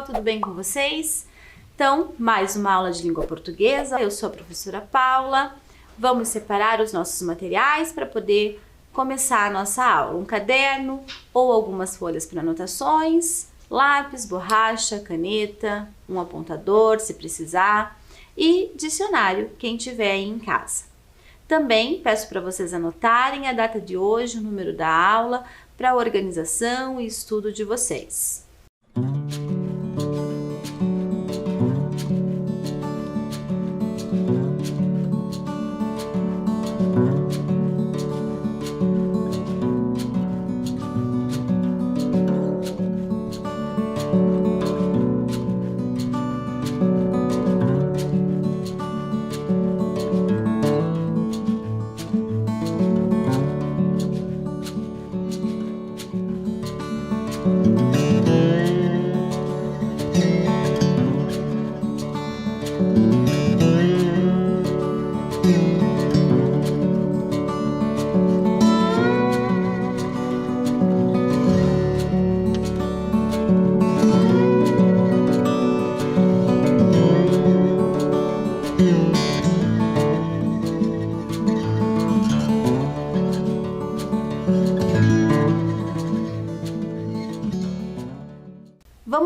tudo bem com vocês? Então, mais uma aula de língua portuguesa. Eu sou a professora Paula. Vamos separar os nossos materiais para poder começar a nossa aula. Um caderno ou algumas folhas para anotações, lápis, borracha, caneta, um apontador se precisar e dicionário, quem tiver aí em casa. Também peço para vocês anotarem a data de hoje, o número da aula, para a organização e estudo de vocês.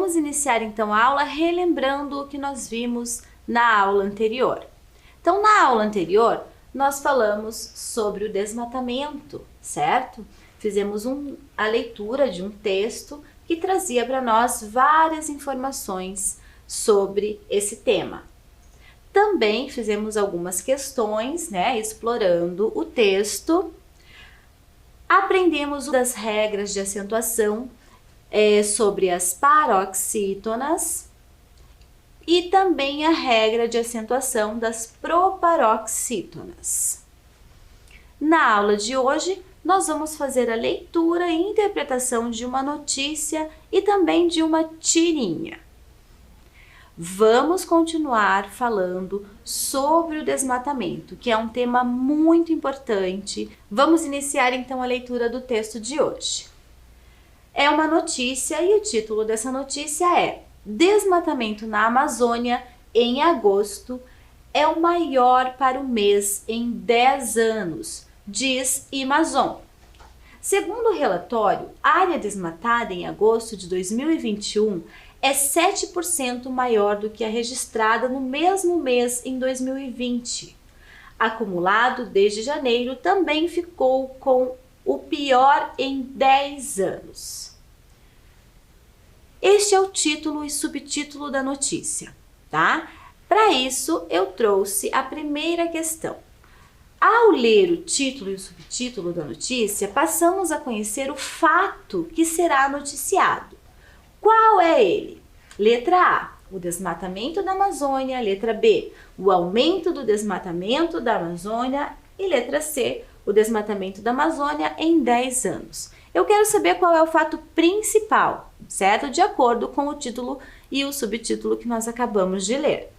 Vamos iniciar então a aula relembrando o que nós vimos na aula anterior. Então, na aula anterior, nós falamos sobre o desmatamento, certo? Fizemos a leitura de um texto que trazia para nós várias informações sobre esse tema. Também fizemos algumas questões, explorando o texto. Aprendemos das regras de acentuação sobre as paroxítonas e também a regra de acentuação das proparoxítonas. Na aula de hoje, nós vamos fazer a leitura e interpretação de uma notícia e também de uma tirinha. Vamos continuar falando sobre o desmatamento, que é um tema muito importante. Vamos iniciar então a leitura do texto de hoje. É uma notícia e o título dessa notícia é: Desmatamento na Amazônia em agosto é o maior para o mês em 10 anos, diz Amazon. Segundo o relatório, a área desmatada em agosto de 2021 é 7% maior do que a registrada no mesmo mês em 2020. Acumulado desde janeiro, também ficou com o pior em 10 anos. Este é o título e subtítulo da notícia, tá? Para isso, eu trouxe a primeira questão. Ao ler o título e o subtítulo da notícia, passamos a conhecer o fato que será noticiado. Qual é ele? Letra A, o desmatamento da Amazônia. Letra B, o aumento do desmatamento da Amazônia. E letra C, o desmatamento da Amazônia em 10 anos. Eu quero saber qual é o fato principal, certo? De acordo com o título e o subtítulo que nós acabamos de ler.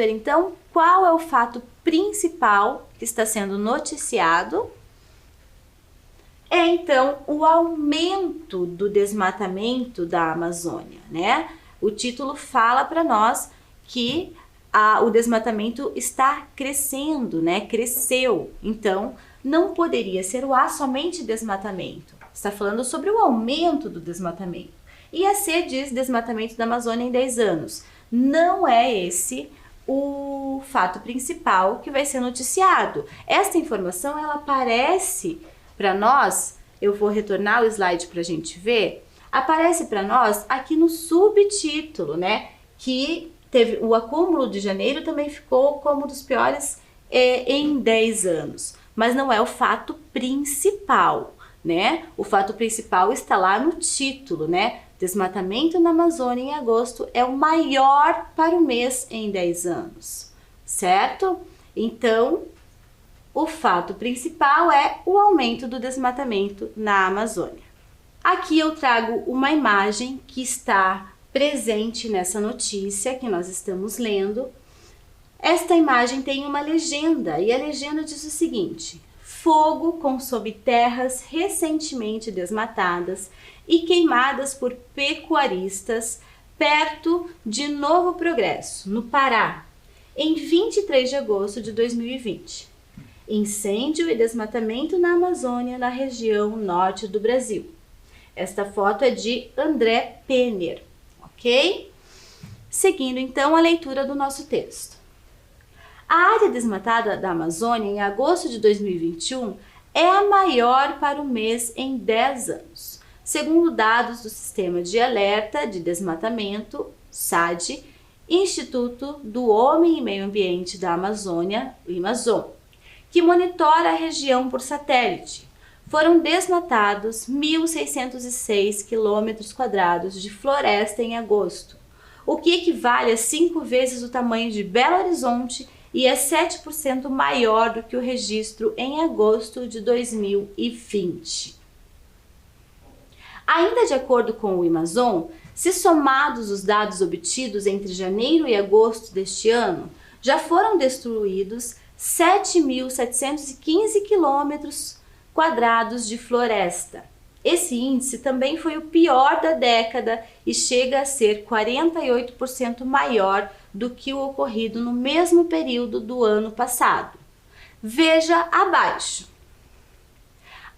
ver então qual é o fato principal que está sendo noticiado. É então o aumento do desmatamento da Amazônia, né? O título fala para nós que o desmatamento está crescendo, né? Cresceu. Então, não poderia ser somente desmatamento. Está falando sobre o aumento do desmatamento. E a C diz desmatamento da Amazônia em 10 anos. Não é esse o fato principal que vai ser noticiado. Esta informação, ela aparece para nós, eu vou retornar o slide para a gente ver, aparece para nós aqui no subtítulo, né? Que teve o acúmulo de janeiro também ficou como um dos piores em 10 anos. Mas não é o fato principal, né? O fato principal está lá no título, né? Desmatamento na Amazônia em agosto é o maior para o mês em 10 anos, certo? Então, o fato principal é o aumento do desmatamento na Amazônia. Aqui eu trago uma imagem que está presente nessa notícia que nós estamos lendo. Esta imagem tem uma legenda e a legenda diz o seguinte: fogo consome terras recentemente desmatadas e queimadas por pecuaristas perto de Novo Progresso, no Pará, em 23 de agosto de 2020. Incêndio e desmatamento na Amazônia, na região norte do Brasil. Esta foto é de André Penner, ok? Seguindo então a leitura do nosso texto. A área desmatada da Amazônia em agosto de 2021 é a maior para o mês em 10 anos, segundo dados do Sistema de Alerta de Desmatamento, SAD, Instituto do Homem e Meio Ambiente da Amazônia, o IMAZON, que monitora a região por satélite. Foram desmatados 1.606 km² de floresta em agosto, o que equivale a 5 vezes o tamanho de Belo Horizonte e é 7% maior do que o registro em agosto de 2020. Ainda de acordo com o IMAZON, se somados os dados obtidos entre janeiro e agosto deste ano, já foram destruídos 7.715 km² de floresta. Esse índice também foi o pior da década e chega a ser 48% maior do que o ocorrido no mesmo período do ano passado. Veja abaixo.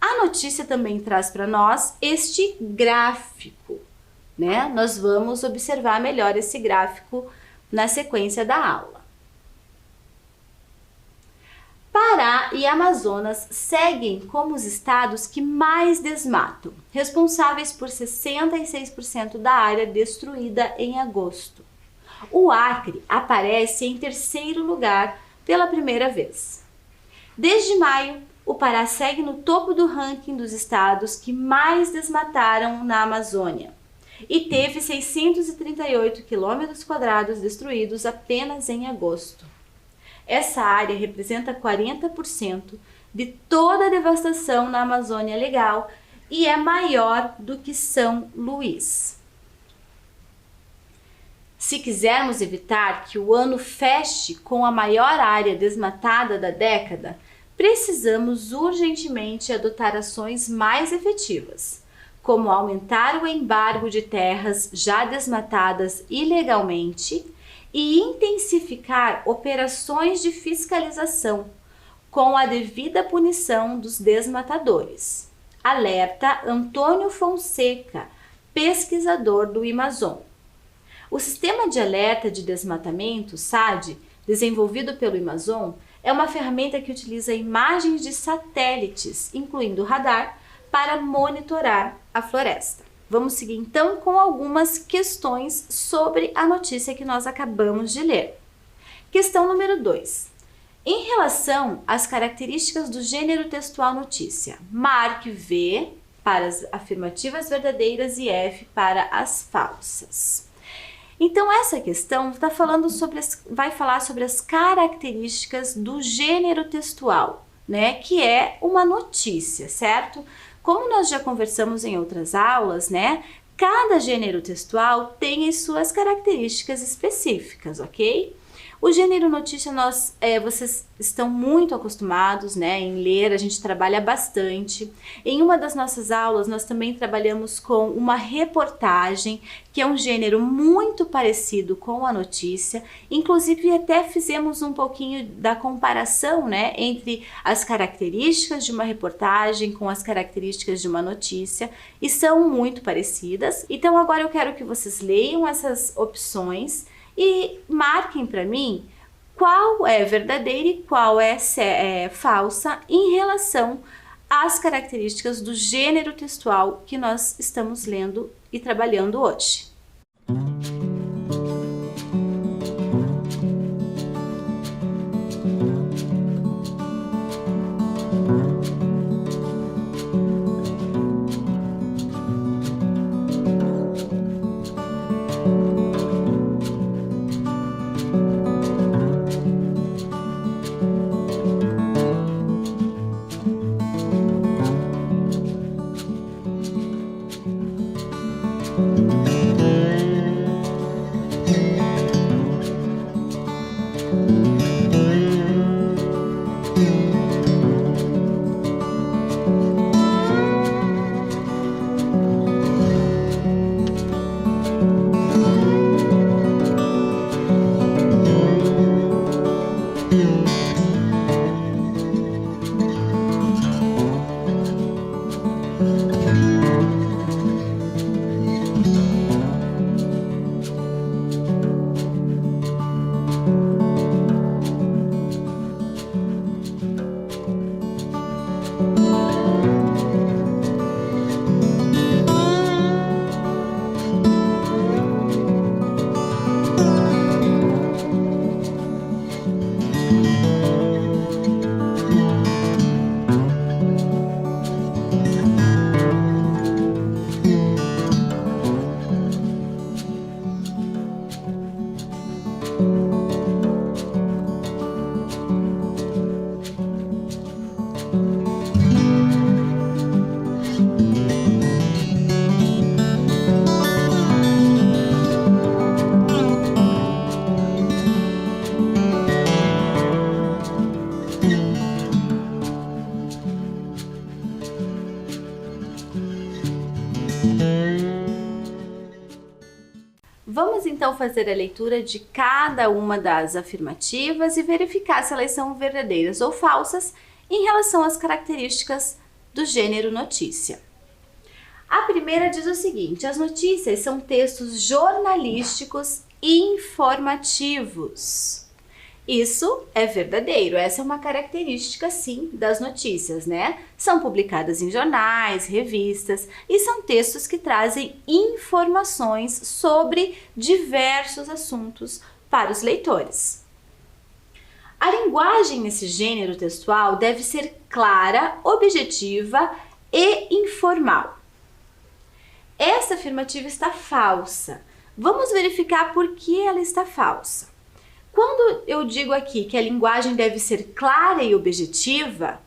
A notícia também traz para nós este gráfico, né? Nós vamos observar melhor esse gráfico na sequência da aula. Pará e Amazonas seguem como os estados que mais desmatam, responsáveis por 66% da área destruída em agosto. O Acre aparece em terceiro lugar pela primeira vez. Desde maio, o Pará segue no topo do ranking dos estados que mais desmataram na Amazônia e teve 638 km² destruídos apenas em agosto. Essa área representa 40% de toda a devastação na Amazônia Legal e é maior do que São Luís. Se quisermos evitar que o ano feche com a maior área desmatada da década, precisamos urgentemente adotar ações mais efetivas, como aumentar o embargo de terras já desmatadas ilegalmente e intensificar operações de fiscalização com a devida punição dos desmatadores. Alerta Antônio Fonseca, pesquisador do IMAZON. O Sistema de Alerta de Desmatamento, SAD, desenvolvido pelo IMAZON, é uma ferramenta que utiliza imagens de satélites, incluindo radar, para monitorar a floresta. Vamos seguir então com algumas questões sobre a notícia que nós acabamos de ler. Questão número 2. Em relação às características do gênero textual notícia, marque V para as afirmativas verdadeiras e F para as falsas. Então essa questão vai falar sobre as características do gênero textual, né, que é uma notícia, certo? Como nós já conversamos em outras aulas, né, cada gênero textual tem as suas características específicas, ok? O gênero notícia, vocês estão muito acostumados, né, em ler, a gente trabalha bastante. Em uma das nossas aulas, nós também trabalhamos com uma reportagem, que é um gênero muito parecido com a notícia. Inclusive, até fizemos um pouquinho da comparação, né, entre as características de uma reportagem com as características de uma notícia, e são muito parecidas. Então, agora eu quero que vocês leiam essas opções e marquem para mim qual é verdadeira e qual é falsa em relação às características do gênero textual que nós estamos lendo e trabalhando hoje. Vamos então fazer a leitura de cada uma das afirmativas e verificar se elas são verdadeiras ou falsas em relação às características do gênero notícia. A primeira diz o seguinte: as notícias são textos jornalísticos e informativos. Isso é verdadeiro, essa é uma característica, sim, das notícias, né? São publicadas em jornais, revistas e são textos que trazem informações sobre diversos assuntos para os leitores. A linguagem nesse gênero textual deve ser clara, objetiva e informal. Essa afirmativa está falsa. Vamos verificar por que ela está falsa. Quando eu digo aqui que a linguagem deve ser clara e objetiva,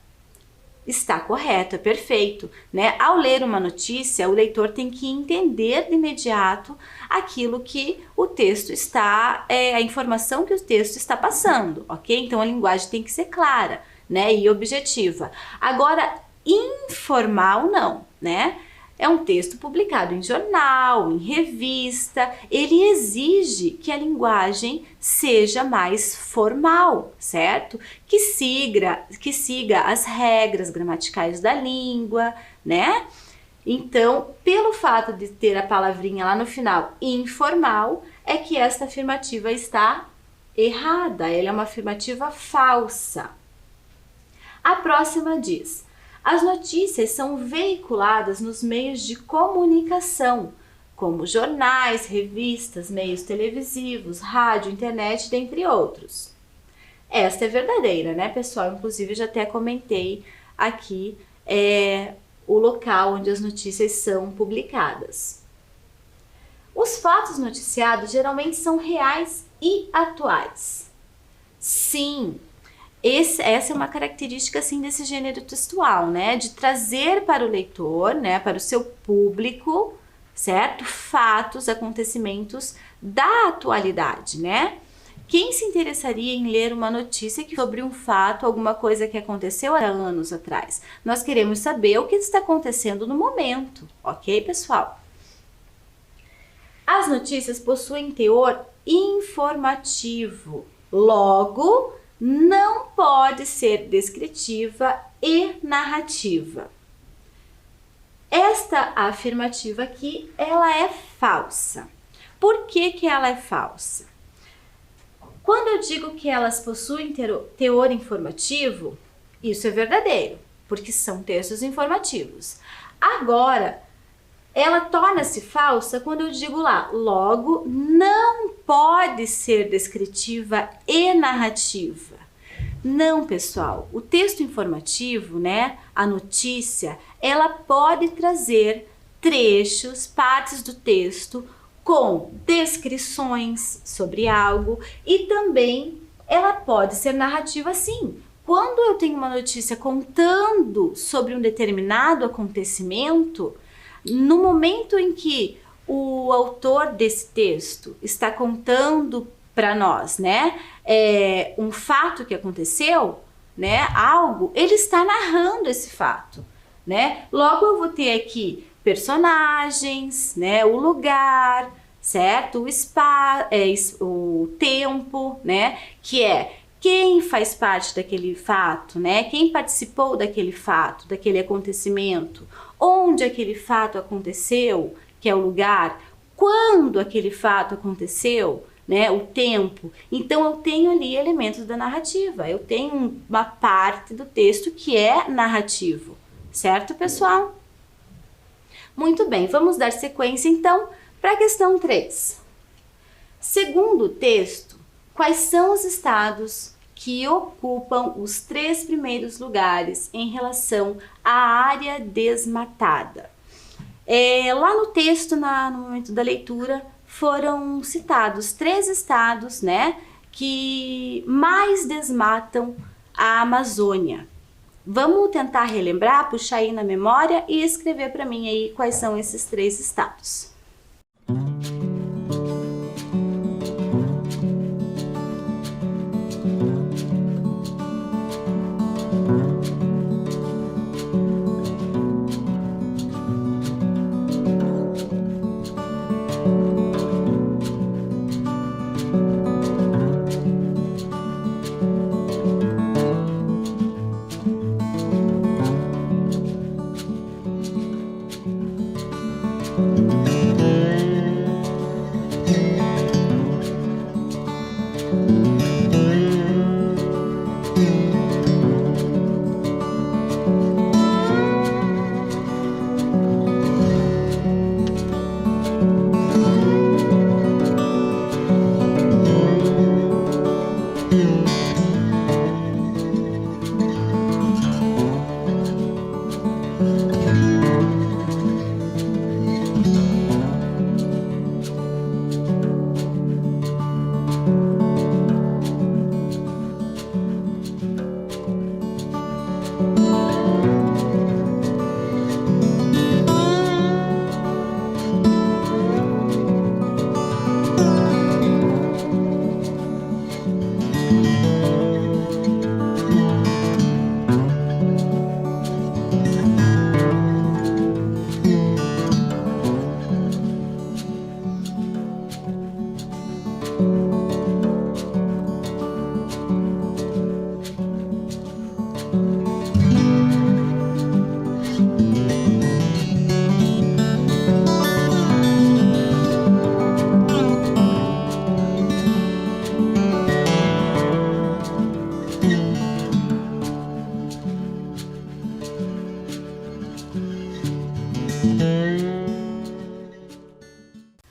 está correto, é perfeito, né? Ao ler uma notícia, o leitor tem que entender de imediato aquilo que o texto está, a informação que o texto está passando, ok? Então a linguagem tem que ser clara, né? E objetiva. Agora, informal não, né? É um texto publicado em jornal, em revista, ele exige que a linguagem seja mais formal, certo? Que siga as regras gramaticais da língua, né? Então, pelo fato de ter a palavrinha lá no final, informal, é que esta afirmativa está errada, ela é uma afirmativa falsa. A próxima diz: as notícias são veiculadas nos meios de comunicação, como jornais, revistas, meios televisivos, rádio, internet, dentre outros. Esta é verdadeira, né, pessoal? Inclusive, eu já até comentei aqui o local onde as notícias são publicadas. Os fatos noticiados geralmente são reais e atuais. Sim, essa é uma característica assim desse gênero textual, né? De trazer para o leitor, né, para o seu público, certo? Fatos, acontecimentos da atualidade, né? Quem se interessaria em ler uma notícia sobre um fato, alguma coisa que aconteceu há anos atrás? Nós queremos saber o que está acontecendo no momento, ok, pessoal? As notícias possuem teor informativo, logo, não pode ser descritiva e narrativa. Esta afirmativa aqui, ela é falsa. Por que que ela é falsa? Quando eu digo que elas possuem teor informativo, isso é verdadeiro, porque são textos informativos. Agora, ela torna-se falsa quando eu digo lá, logo, não pode ser descritiva e narrativa. Não, pessoal, o texto informativo, né, a notícia, ela pode trazer trechos, partes do texto com descrições sobre algo e também ela pode ser narrativa sim. Quando eu tenho uma notícia contando sobre um determinado acontecimento, no momento em que o autor desse texto está contando para nós, né, um fato que aconteceu, né, algo, ele está narrando esse fato, né? Logo eu vou ter aqui personagens, né, o lugar, certo? O espaço, o tempo, né, que é quem faz parte daquele fato, né? Quem participou daquele fato, daquele acontecimento, onde aquele fato aconteceu, que é o lugar, quando aquele fato aconteceu, né? O tempo. Então eu tenho ali elementos da narrativa, eu tenho uma parte do texto que é narrativo, certo, pessoal? Muito bem, vamos dar sequência então para a questão 3. Segundo o texto, quais são os estados que ocupam os 3 primeiros lugares em relação à área desmatada? Lá no texto, no momento da leitura, foram citados 3 estados, né, que mais desmatam a Amazônia. Vamos tentar relembrar, puxar aí na memória e escrever para mim aí quais são esses 3 estados.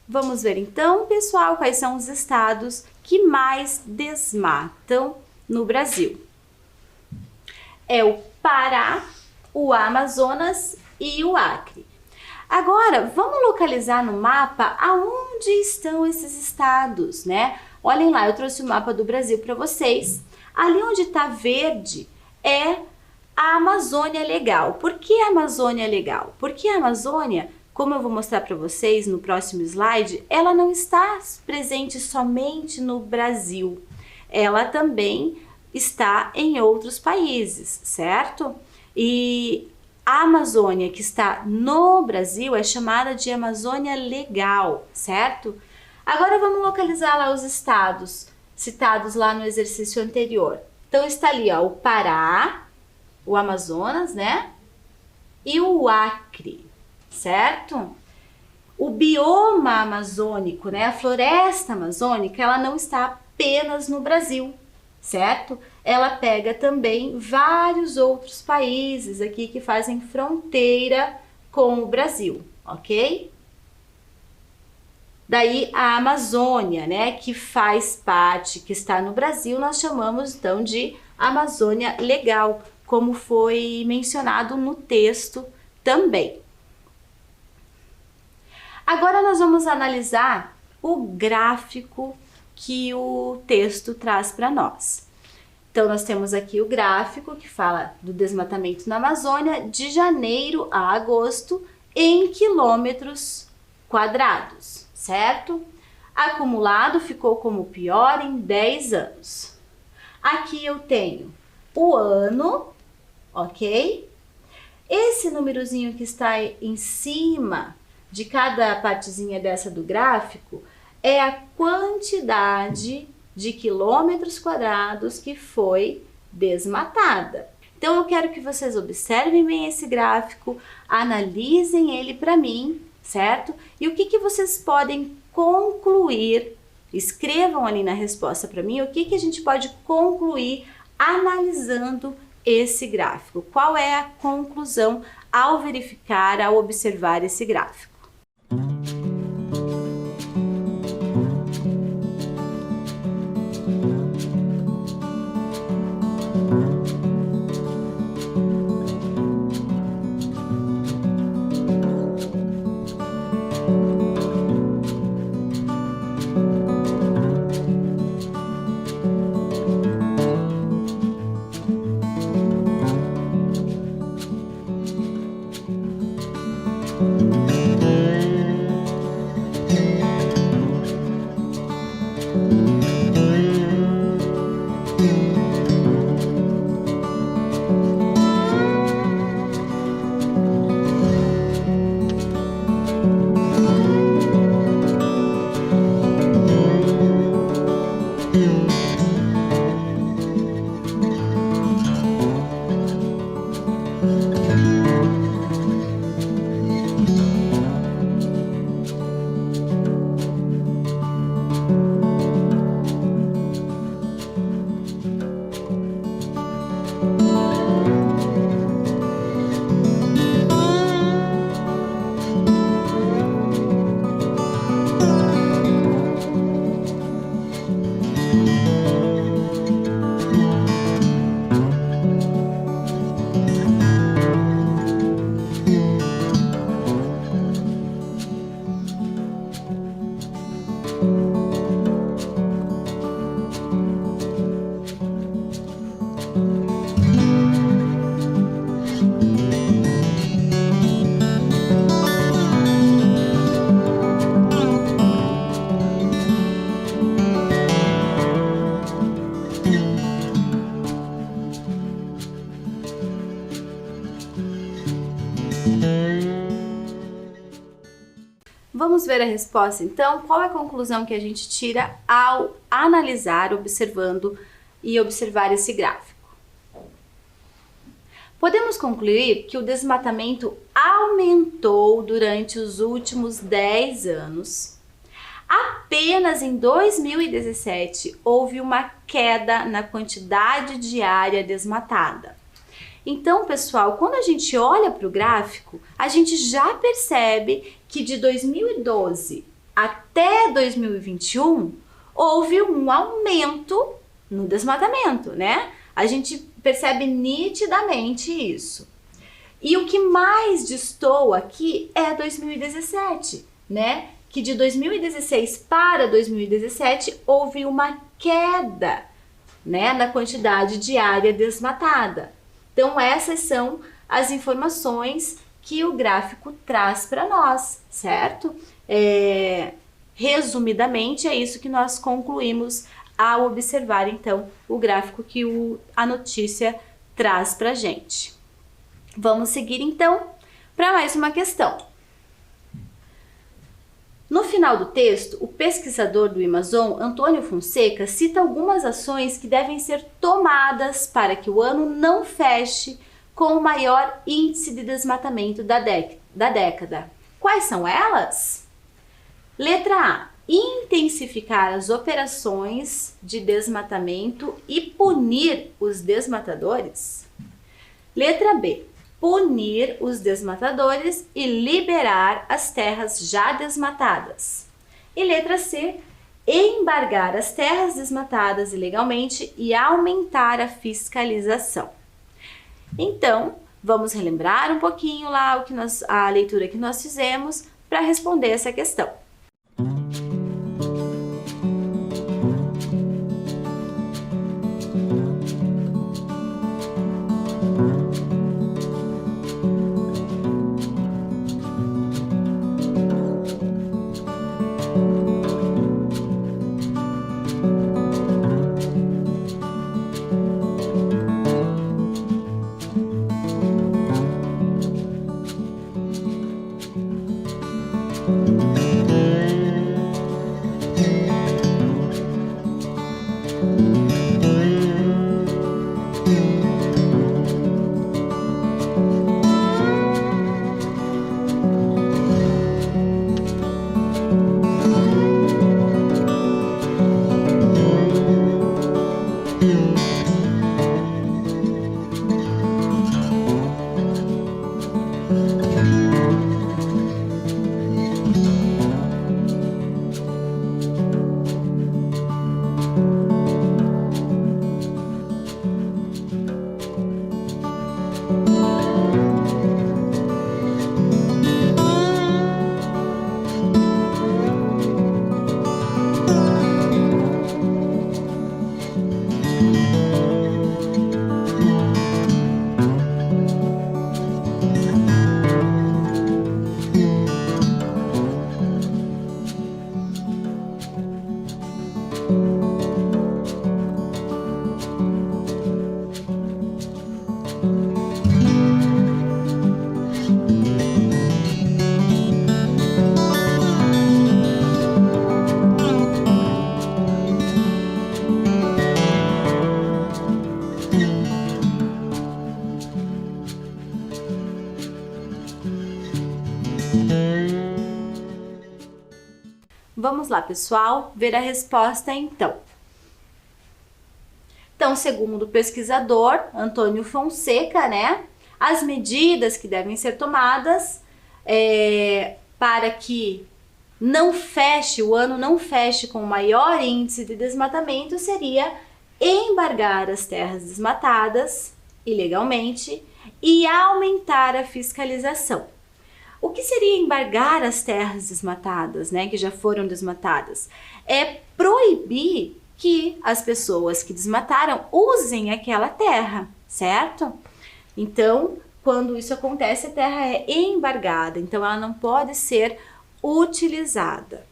Vamos ver então, pessoal, quais são os estados que mais desmatam no Brasil. É o Pará, o Amazonas e o Acre. Agora, vamos localizar no mapa aonde estão esses estados, né? Olhem lá, eu trouxe o mapa do Brasil para vocês. Ali onde está verde é a Amazônia Legal. Por que a Amazônia Legal? Porque a Amazônia como eu vou mostrar para vocês no próximo slide, ela não está presente somente no Brasil. Ela também está em outros países, certo? E a Amazônia que está no Brasil é chamada de Amazônia Legal, certo? Agora vamos localizar lá os estados citados lá no exercício anterior. Então está ali, ó, o Pará, o Amazonas, né? E o Acre, certo? O bioma amazônico, né? A floresta amazônica, ela não está apenas no Brasil, certo? Ela pega também vários outros países aqui que fazem fronteira com o Brasil, ok? Daí a Amazônia, né, que faz parte, que está no Brasil, nós chamamos então de Amazônia Legal, como foi mencionado no texto também. Agora nós vamos analisar o gráfico que o texto traz para nós. Então nós temos aqui o gráfico que fala do desmatamento na Amazônia de janeiro a agosto em quilômetros quadrados, certo? Acumulado ficou como pior em 10 anos. Aqui eu tenho o ano, ok? Esse númerozinho que está em cima de cada partezinha dessa do gráfico é a quantidade de quilômetros quadrados que foi desmatada. Então eu quero que vocês observem bem esse gráfico, analisem ele para mim, certo? E o que vocês podem concluir, escrevam ali na resposta para mim, o que a gente pode concluir analisando esse gráfico. Qual é a conclusão ao verificar, ao observar esse gráfico? Vamos ver a resposta então? Qual é a conclusão que a gente tira ao analisar, observando e observar esse gráfico? Podemos concluir que o desmatamento aumentou durante os últimos 10 anos. Apenas em 2017 houve uma queda na quantidade de área desmatada. Então, pessoal, quando a gente olha para o gráfico, a gente já percebe que de 2012 até 2021 houve um aumento no desmatamento, né? A gente percebe nitidamente isso. E o que mais destoa aqui é 2017, né? Que de 2016 para 2017 houve uma queda, né, na quantidade de área desmatada. Então essas são as informações que o gráfico traz para nós, certo? Resumidamente, é isso que nós concluímos ao observar, então, o gráfico que a notícia traz para a gente. Vamos seguir, então, para mais uma questão. No final do texto, o pesquisador do Amazon, Antônio Fonseca, cita algumas ações que devem ser tomadas para que o ano não feche com o maior índice de desmatamento da década. Quais são elas? Letra A. Intensificar as operações de desmatamento e punir os desmatadores. Letra B. Punir os desmatadores e liberar as terras já desmatadas. E letra C. Embargar as terras desmatadas ilegalmente e aumentar a fiscalização. Então, vamos relembrar um pouquinho lá a leitura que nós fizemos para responder essa questão. Vamos lá, pessoal, ver a resposta então. Então, segundo o pesquisador Antônio Fonseca, né, as medidas que devem ser tomadas para que o ano não feche com o maior índice de desmatamento seria embargar as terras desmatadas ilegalmente e aumentar a fiscalização. O que seria embargar as terras desmatadas, né, que já foram desmatadas? É proibir que as pessoas que desmataram usem aquela terra, certo? Então, quando isso acontece, a terra é embargada, então ela não pode ser utilizada.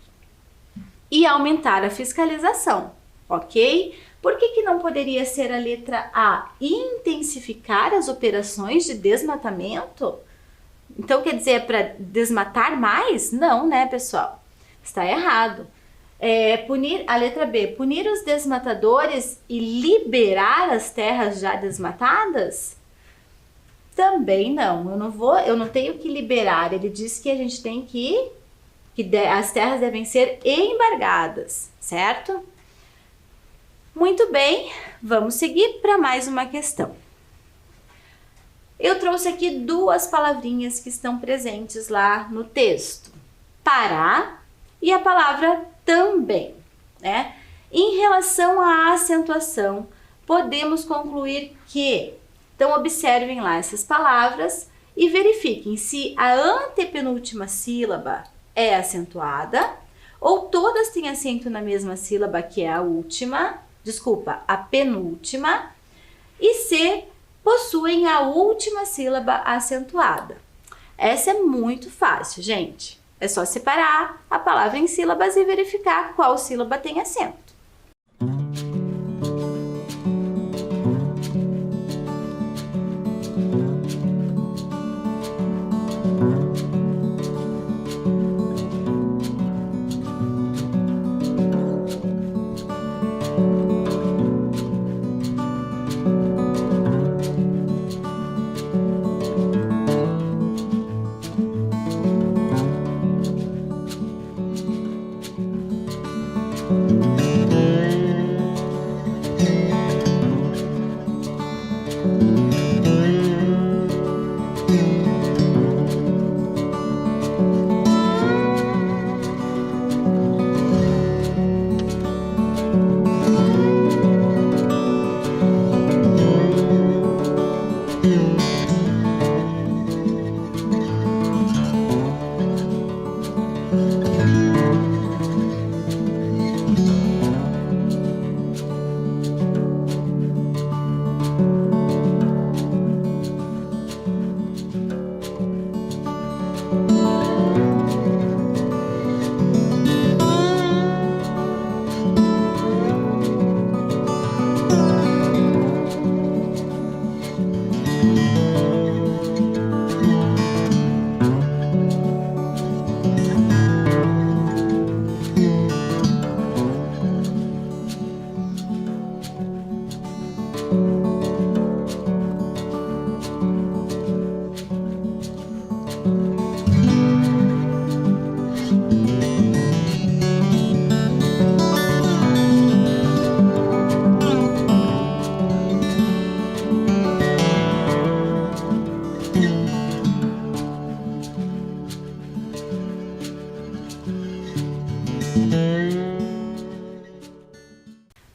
E aumentar a fiscalização, ok? Por que não poderia ser a letra A? Intensificar as operações de desmatamento? Então, quer dizer, é para desmatar mais? Não, né, pessoal? Está errado. A letra B, punir os desmatadores e liberar as terras já desmatadas? Também não. Eu não tenho que liberar. Ele diz que a gente tem que as terras devem ser embargadas, certo? Muito bem, vamos seguir para mais uma questão. Eu trouxe aqui duas palavrinhas que estão presentes lá no texto. Parar e a palavra também, né? Em relação à acentuação, podemos concluir que... Então, observem lá essas palavras e verifiquem se a antepenúltima sílaba é acentuada ou todas têm acento na mesma sílaba que é a penúltima, e se possuem a última sílaba acentuada. Essa é muito fácil, gente. É só separar a palavra em sílabas e verificar qual sílaba tem acento.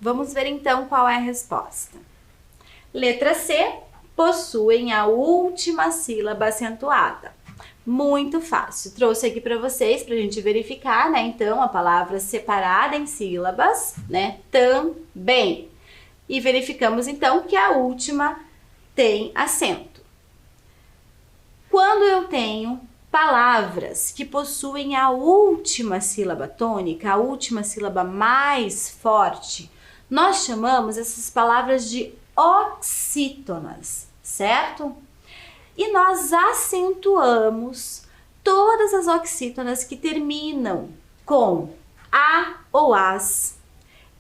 Vamos ver então qual é a resposta. Letra C, possuem a última sílaba acentuada. Muito fácil. Trouxe aqui para vocês, para a gente verificar, né? Então, a palavra separada em sílabas, né? Também. E verificamos então que a última tem acento. Quando eu tenho palavras que possuem a última sílaba tônica, a última sílaba mais forte, nós chamamos essas palavras de oxítonas, certo? E nós acentuamos todas as oxítonas que terminam com a ou as,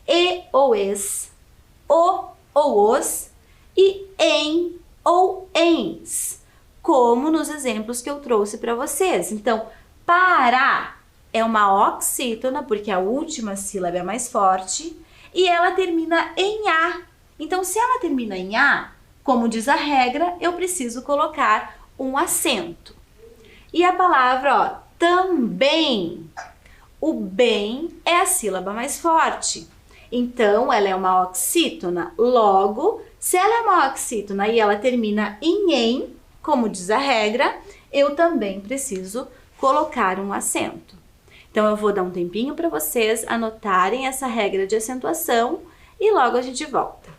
e ou es, o ou os e em ou ens, como nos exemplos que eu trouxe para vocês. Então, para é uma oxítona, porque a última sílaba é mais forte, e ela termina em A. Então, se ela termina em A, como diz a regra, eu preciso colocar um acento. E a palavra, ó, também. O bem é a sílaba mais forte. Então, ela é uma oxítona. Logo, se ela é uma oxítona e ela termina em, como diz a regra, eu também preciso colocar um acento. Então, eu vou dar um tempinho para vocês anotarem essa regra de acentuação e logo a gente volta.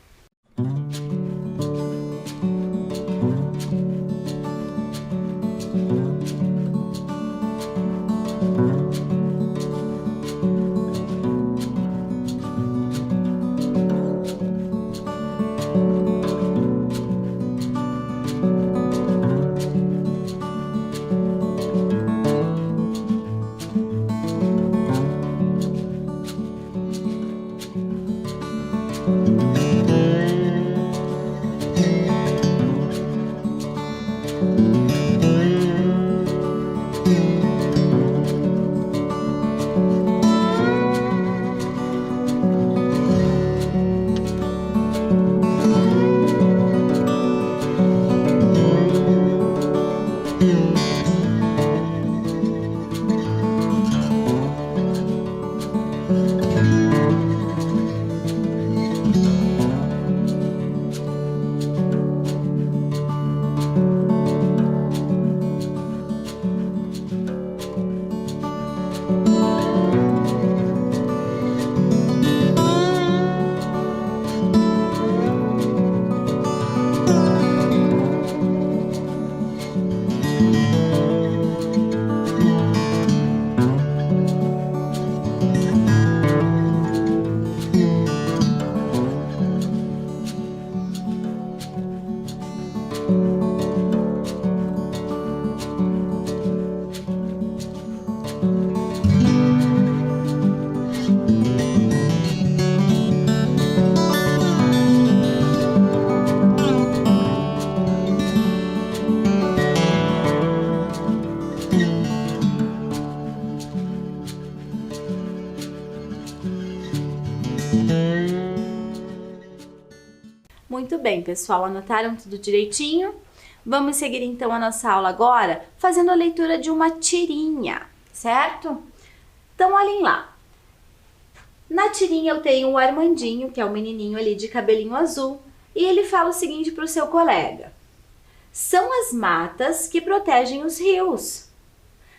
Muito bem, pessoal, anotaram tudo direitinho? Vamos seguir então a nossa aula agora fazendo a leitura de uma tirinha, certo? Então, olhem lá. Na tirinha eu tenho o Armandinho, que é o menininho ali de cabelinho azul, e ele fala o seguinte para o seu colega: são as matas que protegem os rios.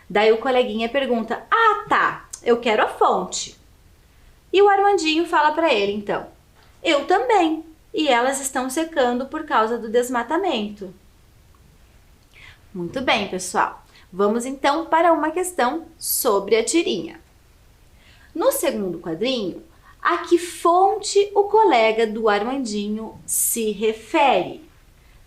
Daí o coleguinha pergunta: ah, tá, eu quero a fonte. E o Armandinho fala para ele então: eu também, e elas estão secando por causa do desmatamento. Muito bem, pessoal. Vamos então para uma questão sobre a tirinha. No segundo quadrinho, a que fonte o colega do Armandinho se refere?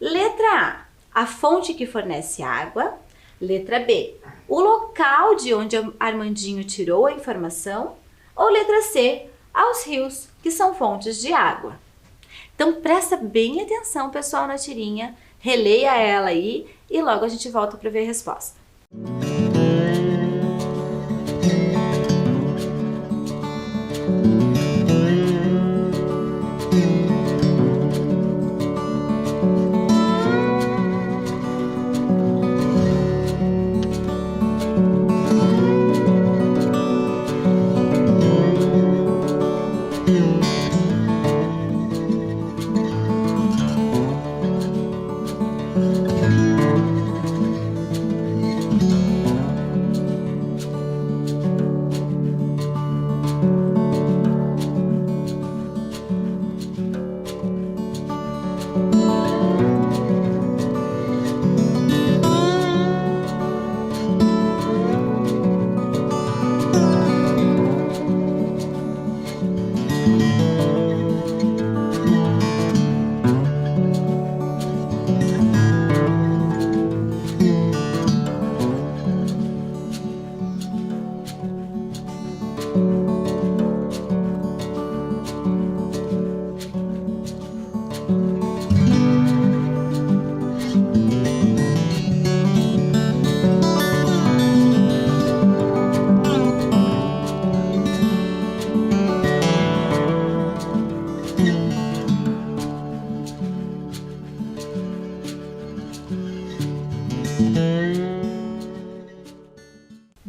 Letra A fonte que fornece água. Letra B, o local de onde Armandinho tirou a informação. Ou letra C, aos rios, que são fontes de água. Então, presta bem atenção, pessoal, na tirinha, releia ela aí e logo a gente volta para ver a resposta.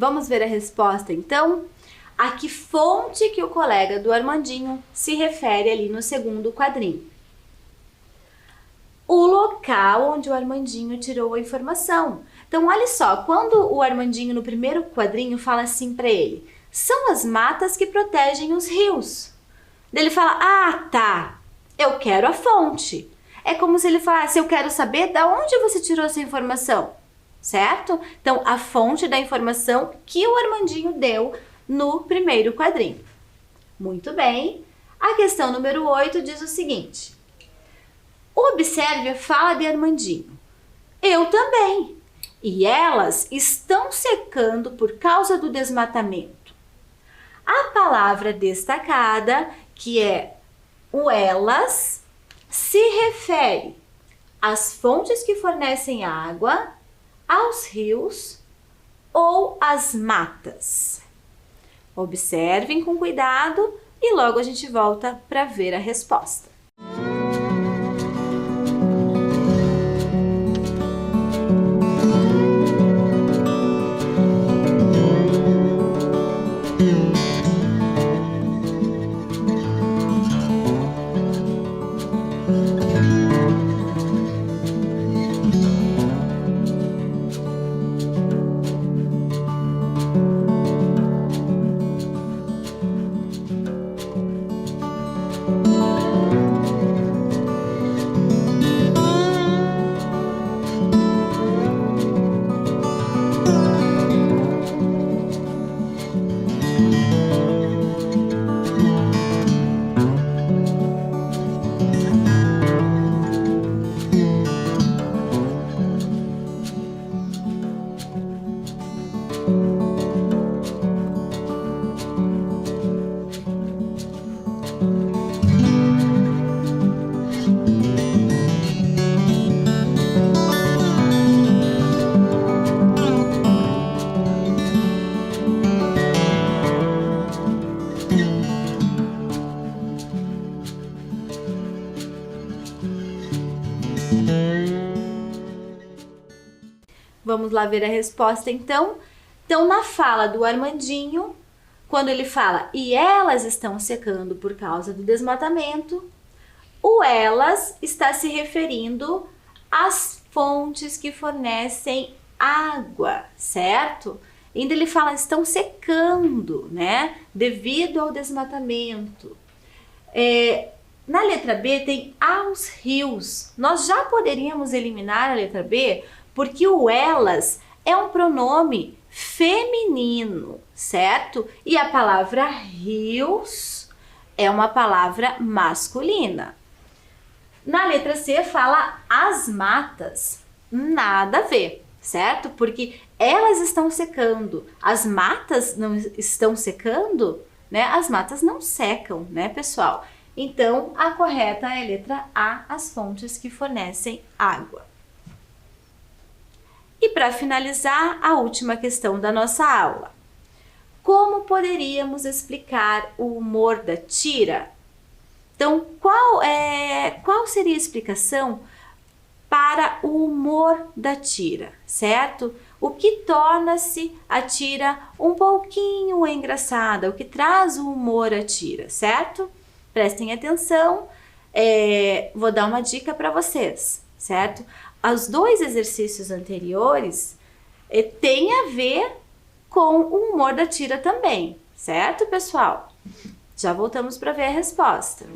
Vamos ver a resposta, então? A que fonte que o colega do Armandinho se refere ali no segundo quadrinho? O local onde o Armandinho tirou a informação. Então, olha só, quando o Armandinho no primeiro quadrinho fala assim para ele: são as matas que protegem os rios. Daí ele fala: ah, tá, eu quero a fonte. É como se ele falasse: eu quero saber de onde você tirou essa informação. Certo? Então, a fonte da informação que o Armandinho deu no primeiro quadrinho. Muito bem. A questão número 8 diz o seguinte: observe a fala de Armandinho. Eu também. E elas estão secando por causa do desmatamento. A palavra destacada, que é o elas, se refere às fontes que fornecem água, aos rios ou às matas. Observem com cuidado e logo a gente volta para ver a resposta. Vamos lá ver a resposta então. Então, na fala do Armandinho, quando ele fala e elas estão secando por causa do desmatamento, o elas está se referindo às fontes que fornecem água, certo? Ainda ele fala estão secando, né? Devido ao desmatamento. Na letra B tem aos rios. Nós já poderíamos eliminar a letra B porque o elas é um pronome feminino, certo? E a palavra rios é uma palavra masculina. Na letra C fala as matas. Nada a ver, certo? Porque elas estão secando. As matas não estão secando, né? As matas não secam, né, pessoal? Então, a correta é a letra A, as fontes que fornecem água. E para finalizar, a última questão da nossa aula. Como poderíamos explicar o humor da Tira? Então, qual seria a explicação para o humor da Tira, certo? O que torna-se a Tira um pouquinho engraçada, o que traz o humor à Tira, certo? Prestem atenção, vou dar uma dica para vocês, certo? Os dois exercícios anteriores têm a ver com o humor da Tira também, certo, pessoal? Já voltamos para ver a resposta.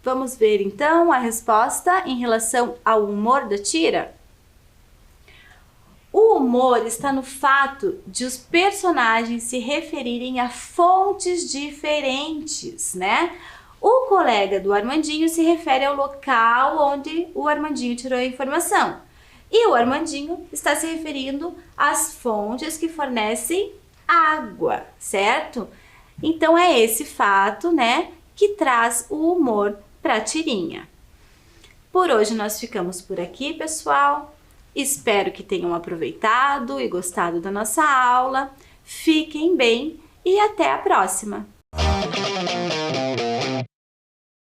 Vamos ver então a resposta em relação ao humor da Tira? O humor está no fato de os personagens se referirem a fontes diferentes, né? O colega do Armandinho se refere ao local onde o Armandinho tirou a informação. E o Armandinho está se referindo às fontes que fornecem água, certo? Então é esse fato, né, que traz o humor para a Tirinha. Por hoje nós ficamos por aqui, pessoal. Espero que tenham aproveitado e gostado da nossa aula. Fiquem bem e até a próxima!